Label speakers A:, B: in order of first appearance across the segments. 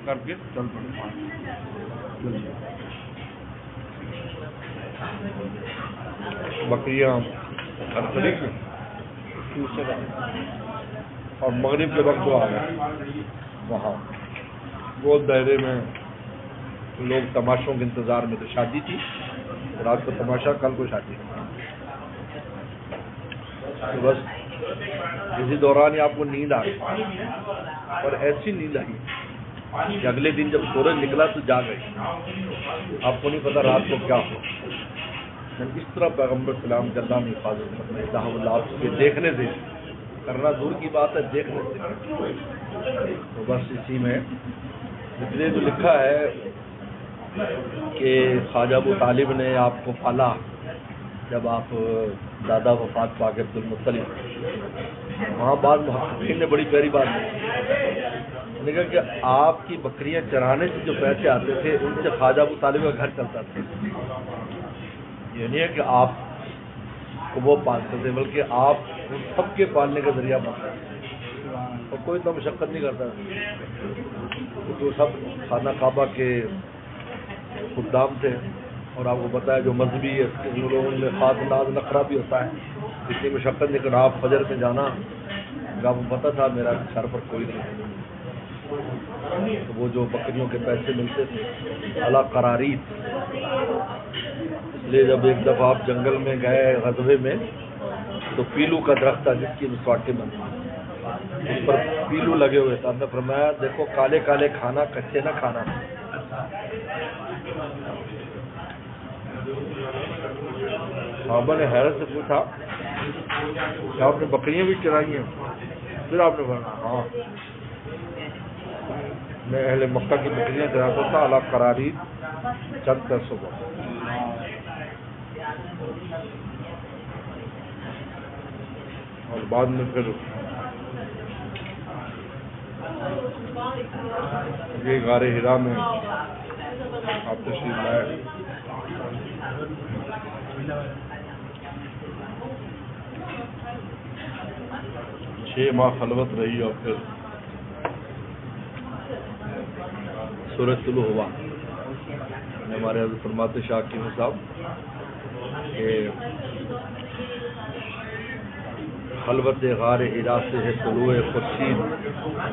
A: کر کے چل پڑے. بکریاں ہر طریقے اور مغرب کے وقت جو آ گئے وہاں گول دائرے میں لوگ تماشوں کے انتظار میں تھے. شادی تھی رات کو تماشا, کل کو شادی. تو بس اسی دوران ہی آپ کو نیند آ گئی, اور ایسی نیند آئی کہ اگلے دن جب سورج نکلا تو جا گئی. آپ کو نہیں پتا رات کو کیا ہو. اس طرح پیغمبر سلام کے اللہ نے حفاظت فرمائی. اللہ کے دیکھنے سے, کرنا دور کی بات ہے, دیکھنے سے. تو بس اسی میں اس لیے تو لکھا ہے کہ خواجہ ابو طالب نے آپ کو پالا جب آپ دادا وفات پا کے عبد المطلب. وہاں بعض محققین نے بڑی پیاری بات نے کہا کہ آپ کی بکریاں چرانے سے جو پیسے آتے تھے ان سے خواجہ ابو طالب کا گھر چلتا تھا. یہ نہیں ہے کہ آپ کو وہ پالتے تھے, بلکہ آپ ان سب کے پالنے کا ذریعہ بنتا تھا, اور کوئی تو مشقت نہیں کرتا تھا. جو سب خانہ کعبہ کے خدام تھے, اور آپ کو پتا ہے جو مذہبی ہے لوگوں میں خاص انداز نخرہ بھی ہوتا ہے, اتنی مشقت. لیکن آپ فجر میں جانا, آپ کو پتا تھا میرا سر پر کوئی نہیں ہے. تو وہ جو بکریوں کے پیسے ملتے تھے اعلیٰ قراریت. اس لیے جب ایک دفعہ آپ جنگل میں گئے غزوے میں تو پیلو کا درخت تھا جس کی مسواٹیں بنتی, اس پر پیلو لگے ہوئے تھے. آپ نے فرمایا دیکھو کالے کالے کھانا, کچے نہ کھانا. صحابہ نے حیرت سے پوچھا کہ آپ نے بکریاں بھی چرائی ہیں؟ پھر آپ نے فرمایا ہاں, میں اہل مکہ کی بکریاں چراتا تھا اعلیٰ قراری چند پیسوں کو. اور بعد میں پھر یہ غار ہرا میں آپ تشریف لائے. 6 ماہ خلوت رہی اور پھر سورج طلوع ہوا. ہمارے حضرت فرماتے شاہ کیمو صاحب کہ خلوت غار ہرا سے ہے طلوع خورشید,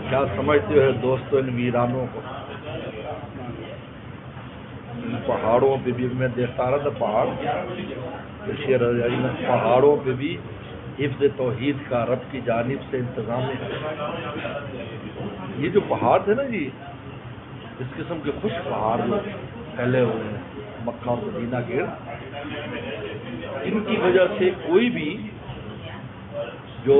A: کیا سمجھتے ہو دوستو ان ویرانوں کو. ان پہاڑوں پہ بھی میں دیکھتا رہا تھا, پہاڑ پہاڑوں پہ بھی حفظ توحید کا رب کی جانب سے انتظام ہے. یہ جو پہاڑ تھے نا جی, اس قسم کے خوش پہاڑ جو پھیلے ہوئے ہیں مکہ اور مدینہ کے, ان کی وجہ سے کوئی بھی جو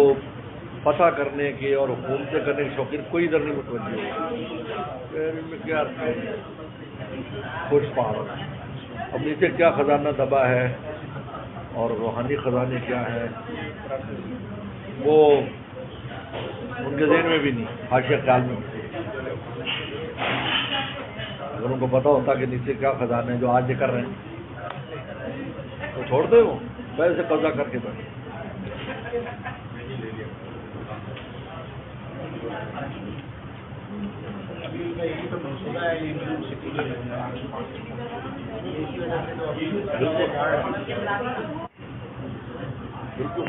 A: فتح کرنے کے اور حکومتیں کرنے کے شوقین کوئی ادھر نہیں متوجہ میں کیا خوش پہاڑ. اب نیچے کیا خزانہ دبا ہے اور روحانی خزانے کیا ہیں وہ ان کے ذہن میں بھی نہیں, حاشیہ خیال میں بھی. اگر ان کو پتا ہوتا کہ نیچے کیا خزانے ہیں جو آج یہ کر رہے ہیں تو چھوڑ دے, وہ ویسے قبضہ کر کے بیٹھے. بالکل